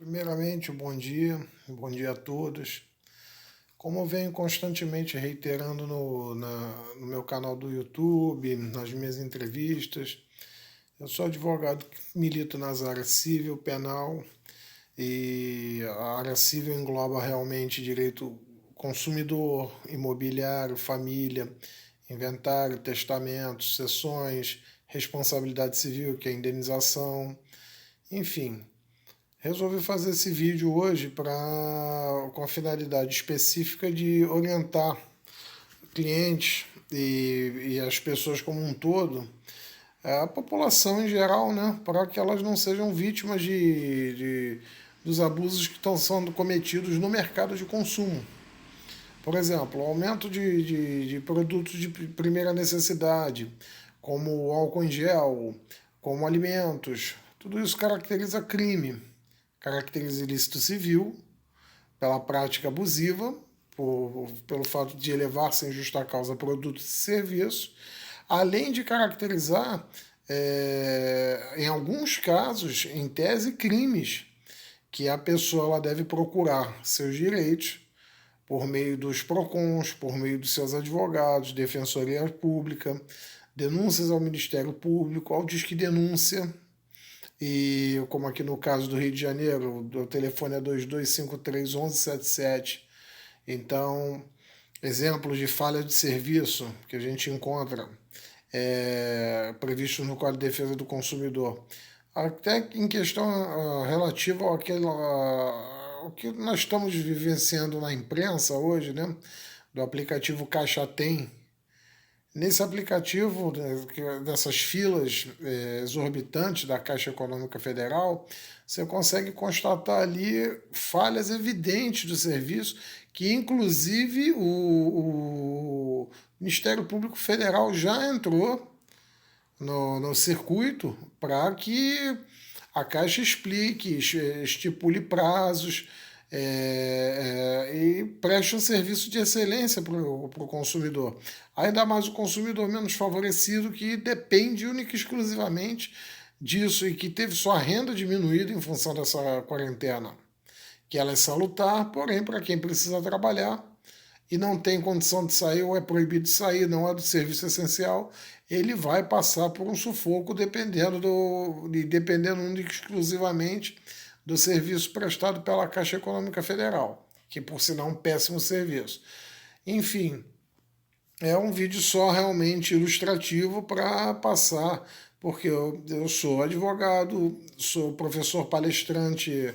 Primeiramente, bom dia a todos. Como eu venho constantemente reiterando no meu canal do YouTube, nas minhas entrevistas, eu sou advogado que milito nas áreas civil, penal, e a área civil engloba realmente direito consumidor, imobiliário, família, inventário, testamento, sucessões, responsabilidade civil, que é indenização, enfim. Resolvi fazer esse vídeo hoje com a finalidade específica de orientar clientes e as pessoas como um todo, a população em geral, né, para que elas não sejam vítimas dos abusos que estão sendo cometidos no mercado de consumo. Por exemplo, aumento de produtos de primeira necessidade, como o álcool em gel, como alimentos. Tudo isso caracteriza crime, caracteriza ilícito civil pela prática abusiva, pelo fato de elevar sem justa causa produtos e serviços, além de caracterizar, em alguns casos, em tese, crimes que a pessoa ela deve procurar seus direitos por meio dos PROCONs, por meio dos seus advogados, defensoria pública, denúncias ao Ministério Público, ao Disque Denúncia, e como aqui no caso do Rio de Janeiro, o telefone é 2253 1177. Então, exemplos de falha de serviço que a gente encontra previstos no Código de Defesa do Consumidor. Até em questão relativa ao que nós estamos vivenciando na imprensa hoje, né? Do aplicativo Caixa Tem. Nesse aplicativo, dessas filas exorbitantes da Caixa Econômica Federal, você consegue constatar ali falhas evidentes do serviço, que inclusive o Ministério Público Federal já entrou no circuito para que a Caixa explique, estipule prazos e preste um serviço de excelência para o consumidor. Ainda mais o consumidor menos favorecido, que depende única e exclusivamente disso e que teve sua renda diminuída em função dessa quarentena, que ela é salutar, porém, para quem precisa trabalhar e não tem condição de sair ou é proibido de sair, não é do serviço essencial, ele vai passar por um sufoco dependendo única e exclusivamente do serviço prestado pela Caixa Econômica Federal, que por sinal é um péssimo serviço. Enfim, é um vídeo só realmente ilustrativo para passar, porque eu sou advogado, sou professor e palestrante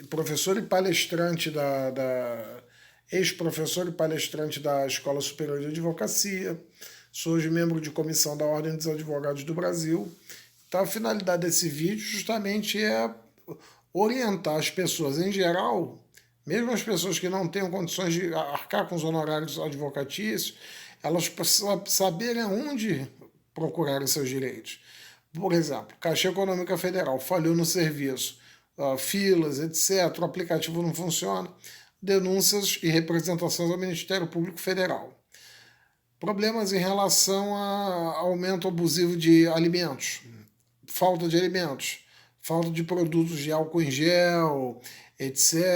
ex-professor e palestrante da Escola Superior de Advocacia, sou hoje membro de comissão da Ordem dos Advogados do Brasil. Então, a finalidade desse vídeo justamente é orientar as pessoas em geral, mesmo as pessoas que não tenham condições de arcar com os honorários advocatícios, elas precisam saberem onde procurar os seus direitos. Por exemplo, Caixa Econômica Federal falhou no serviço, filas, etc., o aplicativo não funciona, denúncias e representações ao Ministério Público Federal. Problemas em relação a aumento abusivo de alimentos, falta de alimentos, falta de produtos de álcool em gel, etc.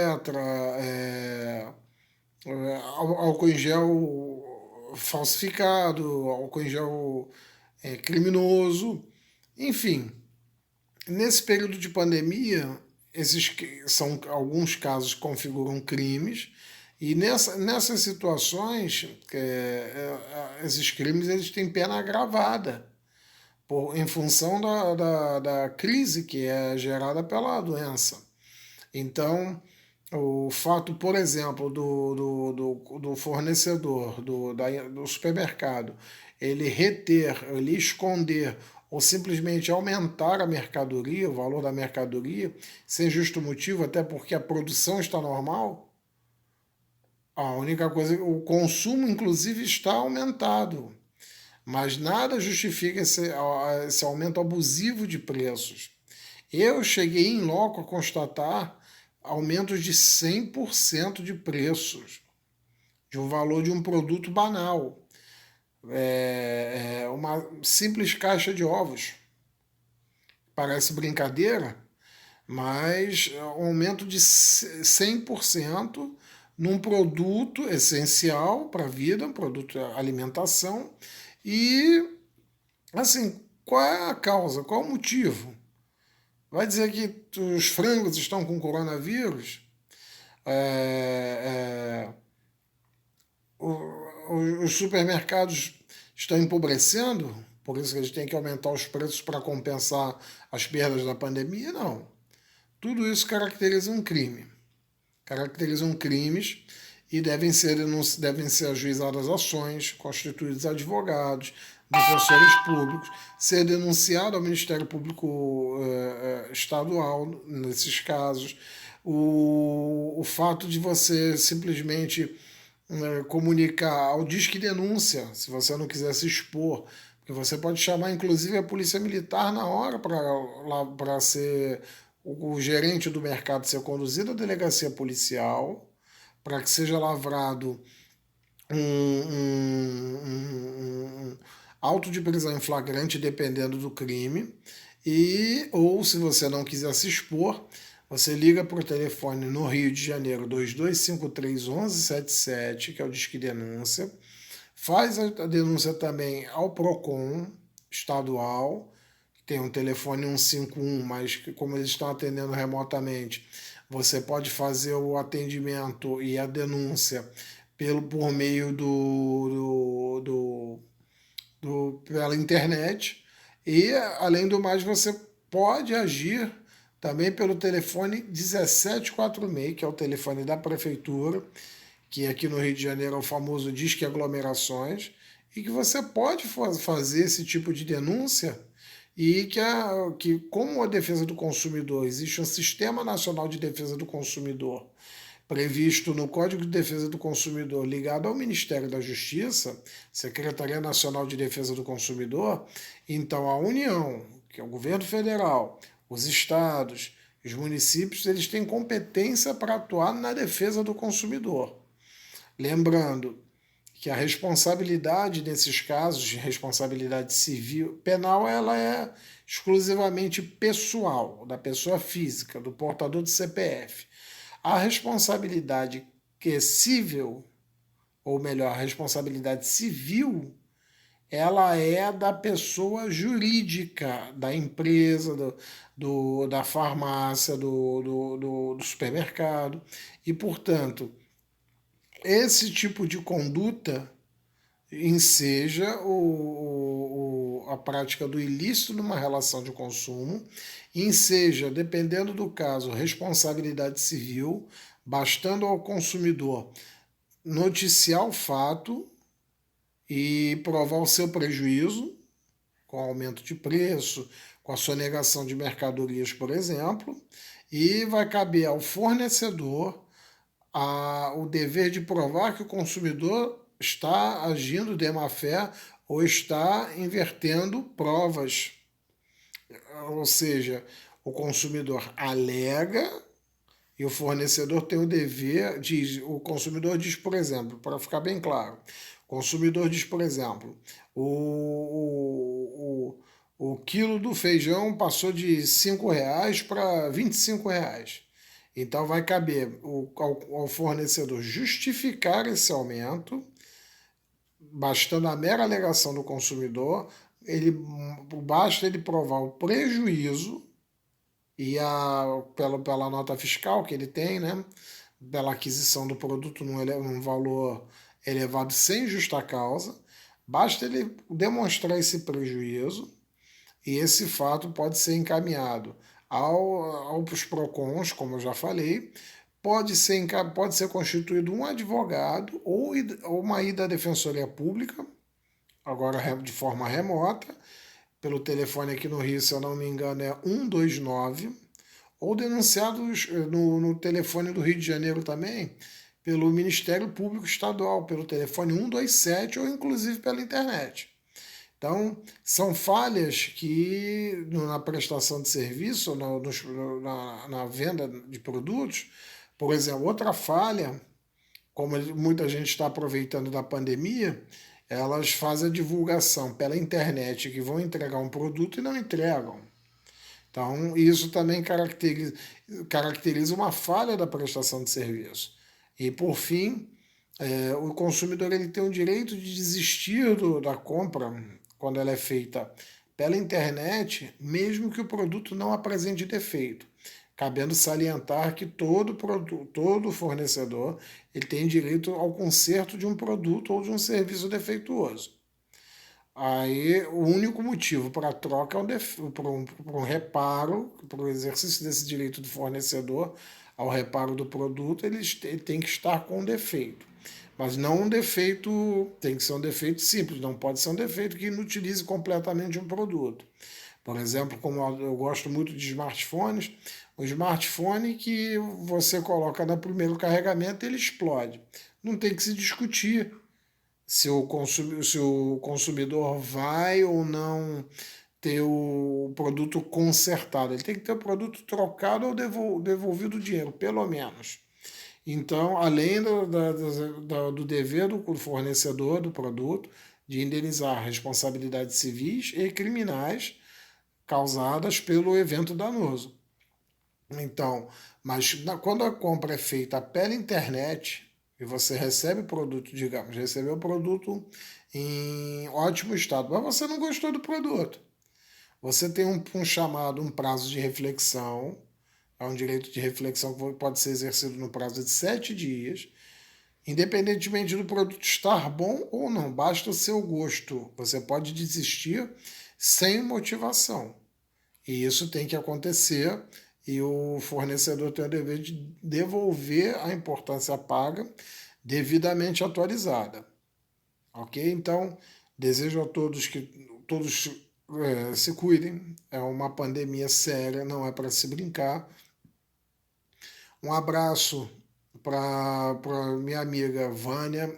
Álcool em gel falsificado, álcool em gel criminoso. Enfim, nesse período de pandemia, alguns casos que configuram crimes, e nessas situações, esses crimes eles têm pena agravada em função da crise que é gerada pela doença. Então, o fato, por exemplo, do fornecedor, do supermercado, ele reter, ele esconder ou simplesmente aumentar a mercadoria, o valor da mercadoria, sem justo motivo, até porque a produção está normal, a única coisa, o consumo inclusive está aumentado, mas nada justifica esse aumento abusivo de preços. Eu cheguei em loco a constatar aumentos de 100% de preços de um valor de um produto banal. Uma simples caixa de ovos. Parece brincadeira, mas um aumento de 100% num produto essencial para a vida, um produto de alimentação. E, assim, qual é a causa? Qual é o motivo? Vai dizer que os frangos estão com coronavírus? É, os supermercados estão empobrecendo? Por isso que eles têm que aumentar os preços para compensar as perdas da pandemia? Não. Tudo isso caracteriza um crime. Caracterizam crimes e devem ser ajuizadas ações, constituídos advogados, defensores públicos, ser denunciado ao Ministério Público Estadual nesses casos. O fato de você simplesmente comunicar ao Disque Denúncia, se você não quiser se expor, porque você pode chamar inclusive a polícia militar na hora para ser o gerente do mercado ser conduzido à delegacia policial, para que seja lavrado um auto de prisão em flagrante, dependendo do crime, ou se você não quiser se expor, você liga para o telefone no Rio de Janeiro 2253-1177, que é o Disque Denúncia, faz a denúncia também ao PROCON estadual, tem um telefone 151, mas como eles estão atendendo remotamente, você pode fazer o atendimento e a denúncia por meio pela internet. E, além do mais, você pode agir também pelo telefone 1746, que é o telefone da prefeitura, que aqui no Rio de Janeiro é o famoso Disque Aglomerações, e que você pode fazer esse tipo de denúncia e que como a defesa do consumidor, existe um Sistema Nacional de Defesa do Consumidor previsto no Código de Defesa do Consumidor, ligado ao Ministério da Justiça, Secretaria Nacional de Defesa do Consumidor. Então a União, que é o governo federal, os estados, os municípios, eles têm competência para atuar na defesa do consumidor. Lembrando que a responsabilidade nesses casos de responsabilidade civil, penal, ela é exclusivamente pessoal, da pessoa física, do portador do CPF. A responsabilidade que é civil, ou melhor, a responsabilidade civil, ela é da pessoa jurídica, da empresa, da farmácia, do supermercado. E, portanto, esse tipo de conduta enseja a prática do ilícito numa relação de consumo, enseja, dependendo do caso, responsabilidade civil, bastando ao consumidor noticiar o fato e provar o seu prejuízo, com aumento de preço, com a sonegação de mercadorias, por exemplo, e vai caber ao fornecedor o dever de provar que o consumidor está agindo de má fé ou está invertendo provas. Ou seja, o consumidor alega e o fornecedor tem o dever, o consumidor diz, por exemplo, para ficar bem claro, o consumidor diz, por exemplo, o quilo do feijão passou de R$5 para R$25. Então vai caber ao fornecedor justificar esse aumento, bastando a mera alegação do consumidor, basta ele provar o prejuízo e pela nota fiscal que ele tem, né, pela aquisição do produto num valor elevado sem justa causa, basta ele demonstrar esse prejuízo e esse fato pode ser encaminhado aos PROCONs, como eu já falei, pode ser constituído um advogado ou uma ida à Defensoria Pública, agora de forma remota, pelo telefone aqui no Rio, se eu não me engano, é 129, ou denunciados no telefone do Rio de Janeiro também, pelo Ministério Público Estadual, pelo telefone 127 ou inclusive pela internet. Então, são falhas que na prestação de serviço, na venda de produtos, por exemplo, outra falha, como muita gente está aproveitando da pandemia, elas fazem a divulgação pela internet que vão entregar um produto e não entregam. Então, isso também caracteriza uma falha da prestação de serviço. E, por fim, o consumidor ele tem o direito de desistir da compra quando ela é feita pela internet, mesmo que o produto não apresente defeito, cabendo salientar que todo fornecedor ele tem direito ao conserto de um produto ou de um serviço defeituoso. Aí o único motivo para a troca é para um reparo, para o exercício desse direito do fornecedor ao reparo do produto, ele tem que estar com defeito. Mas não um defeito, tem que ser um defeito simples, não pode ser um defeito que inutilize completamente um produto. Por exemplo, como eu gosto muito de smartphones, o smartphone que você coloca no primeiro carregamento ele explode. Não tem que se discutir se o consumidor vai ou não ter o produto consertado. Ele tem que ter o produto trocado ou devolvido o dinheiro, pelo menos. Então, além do dever do fornecedor do produto de indenizar responsabilidades civis e criminais causadas pelo evento danoso. Então, mas quando a compra é feita pela internet e você recebe o produto, digamos, recebeu o produto em ótimo estado, mas você não gostou do produto, você tem um chamado, um prazo de reflexão, é um direito de reflexão que pode ser exercido no prazo de 7 dias, independentemente do produto estar bom ou não, basta o seu gosto. Você pode desistir sem motivação. E isso tem que acontecer e o fornecedor tem o dever de devolver a importância paga devidamente atualizada. Ok? Então, desejo a todos que todos se cuidem. É uma pandemia séria, não é para se brincar. Um abraço para minha amiga Vânia,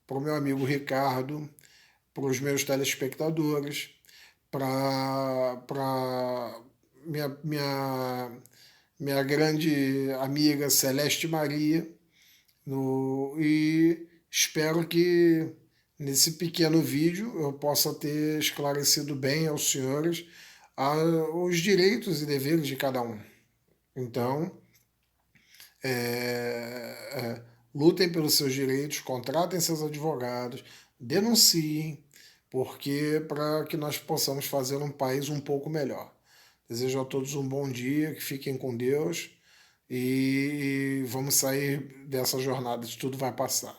para o meu amigo Ricardo, para os meus telespectadores, para minha grande amiga Celeste Maria, e espero que nesse pequeno vídeo eu possa ter esclarecido bem aos senhores os direitos e deveres de cada um. Então, lutem pelos seus direitos, contratem seus advogados, denunciem, porque para que nós possamos fazer um país um pouco melhor. Desejo a todos um bom dia, que fiquem com Deus e vamos sair dessa jornada, tudo vai passar.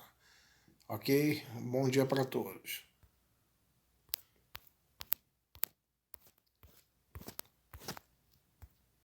Ok? Um bom dia para todos.